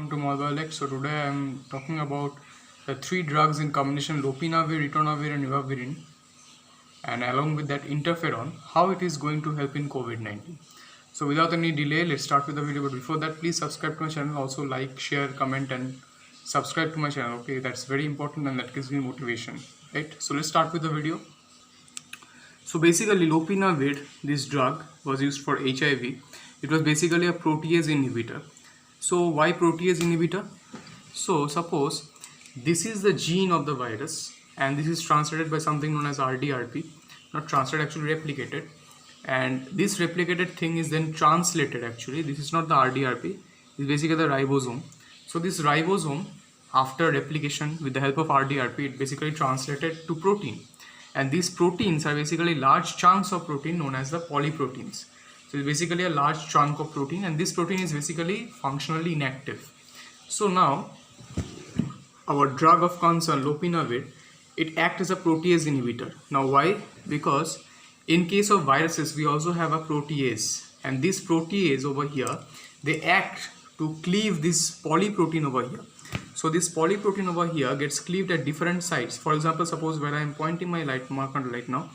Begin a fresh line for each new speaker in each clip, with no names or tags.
welcome to Malvaalex. So today I am talking about the three drugs in combination: lopinavir, ritonavir, and ribavirin, and along with that interferon, how it is going to help in COVID-19. So without any delay, let's start with the video. But before that, please subscribe to my channel. Also like, share, comment, and subscribe to my channel. Okay, that's very important and that gives me motivation. Right. So let's start with the video. So basically, lopinavir, this drug was used for HIV. It was basically a protease inhibitor. So why protease inhibitor? So suppose this is the gene of the virus and this is translated by something known as RDRP, not translated, actually replicated, and this replicated thing is then translated. Actually this is not the RDRP, it's basically the ribosome. So this ribosome, after replication with the help of RDRP, it basically translated to protein, and these proteins are basically large chunks of protein known as the polyproteins. So it's basically a large chunk of protein, and this protein is basically functionally inactive. So now our drug of concern, lopinavir, it acts as a protease inhibitor. Now why? Because in case of viruses we also have a protease, and this protease over here, they act to cleave this polyprotein over here. So this polyprotein over here gets cleaved at different sites. For example, suppose where I am pointing my light marker right now,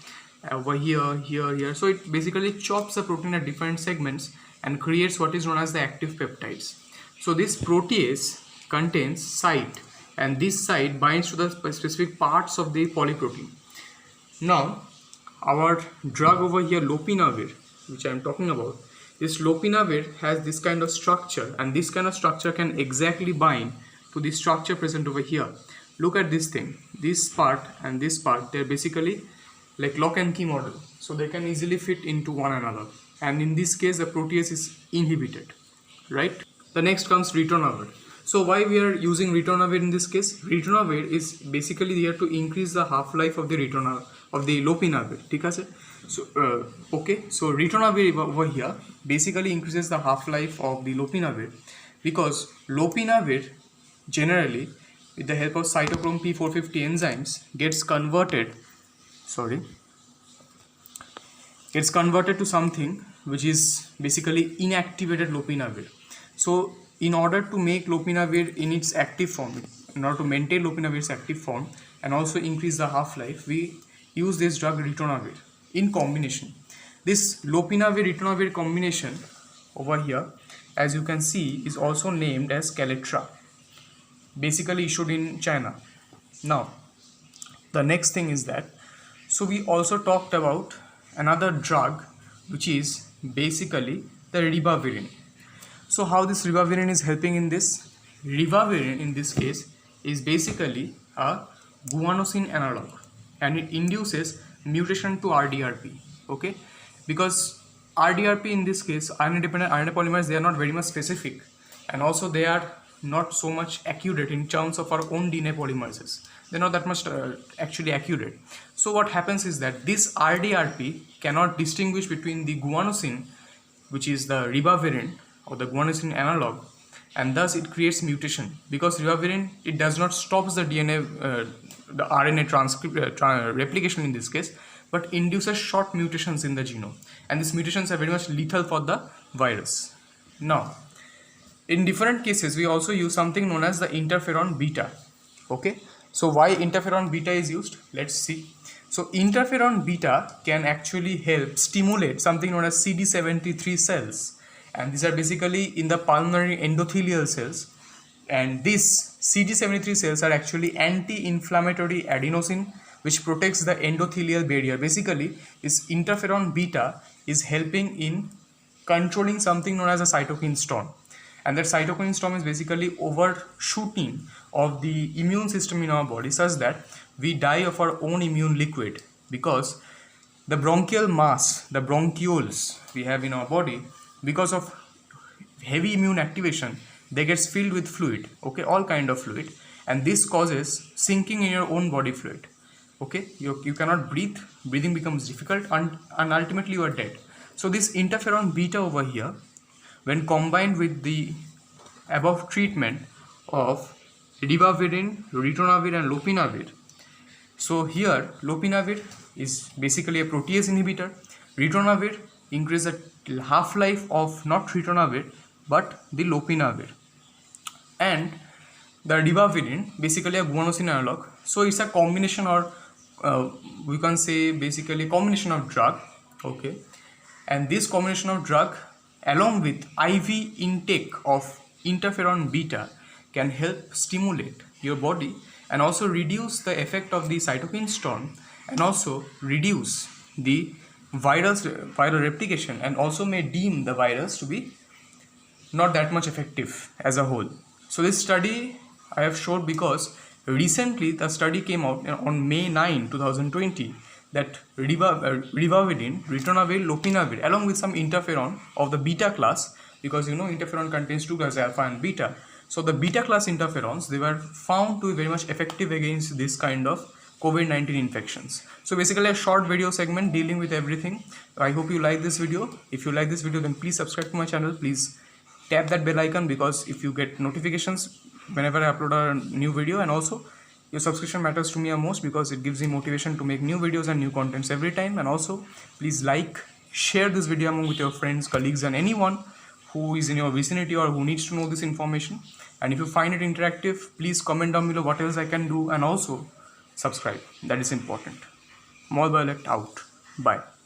over here, here. So it basically chops the protein at different segments and creates what is known as the active peptides. So this protease contains site, and this site binds to the specific parts of the polyprotein. Now our drug over here, lopinavir, which I am talking about, this lopinavir has this kind of structure, and this kind of structure can exactly bind to the structure present over here. Look at this thing, this part and this part, they're basically like lock and key model, so they can easily fit into one another, and in this case the protease is inhibited, right? The next comes ritonavir. So why we are using ritonavir in this case? Ritonavir is basically there to increase the half-life of the lopinavir. So so ritonavir over here basically increases the half-life of the lopinavir, because lopinavir generally with the help of cytochrome P450 enzymes gets converted to something which is basically inactivated lopinavir. So in order to make lopinavir in its active form, in order to maintain lopinavir's active form and also increase the half-life, we use this drug ritonavir in combination. This lopinavir-ritonavir combination over here, as you can see, is also named as Kaletra, basically issued in China. Now the next thing is that, so we also talked about another drug which is basically the ribavirin. So how this ribavirin is helping in this? Ribavirin in this case is basically a guanosine analog, and it induces mutation to RDRP. Okay, because RDRP in this case, iron independent RNA polymers, they are not very much specific, and also they are not so much accurate in terms of our own DNA polymerases. They're not that much actually accurate. So what happens is that this RDRP cannot distinguish between the guanosine, which is the ribavirin or the guanosine analog, and thus it creates mutation, because ribavirin, it does not stop the DNA, the RNA replication in this case, but induces short mutations in the genome, and these mutations are very much lethal for the virus. Now in different cases we also use something known as the interferon beta. Okay, so why interferon beta is used? Let's see. So interferon beta can actually help stimulate something known as CD73 cells, and these are basically in the pulmonary endothelial cells, and these CD73 cells are actually anti-inflammatory adenosine which protects the endothelial barrier. Basically this interferon beta is helping in controlling something known as a cytokine storm, and that cytokine storm is basically overshooting of the immune system in our body, such that we die of our own immune liquid, because the bronchial mass, the bronchioles we have in our body, because of heavy immune activation, they gets filled with fluid, okay, all kind of fluid, and this causes sinking in your own body fluid. Okay, you cannot breathe, breathing becomes difficult, and ultimately you are dead. So this interferon beta over here, when combined with the above treatment of ribavirin, ritonavir and lopinavir, so here lopinavir is basically a protease inhibitor, ritonavir increases the half-life of not ritonavir but the lopinavir. and the ribavirin, basically a guanosine analog. So it's a combination, or we can say basically a combination of drug, okay, and this combination of drug along with IV intake of interferon beta can help stimulate your body and also reduce the effect of the cytokine storm, and also reduce the viral replication, and also may deem the virus to be not that much effective as a whole. So this study I have showed because recently the study came out on May 9, 2020, that ribavirin, ritonavir, lopinavir along with some interferon of the beta class, because interferon contains two classes, alpha and beta. So the beta class interferons, they were found to be very much effective against this kind of COVID-19 infections. So basically a short video segment dealing with everything. I hope you like this video. If you like this video, then please subscribe to my channel. Please tap that bell icon, because if you get notifications whenever I upload a new video, and also your subscription matters to me most because it gives me motivation to make new videos and new contents every time. And also please share this video among with your friends, colleagues, and anyone who is in your vicinity or who needs to know this information. And if you find it interactive, please comment down below what else I can do, and also subscribe. That is important. Mall Violet out. Bye.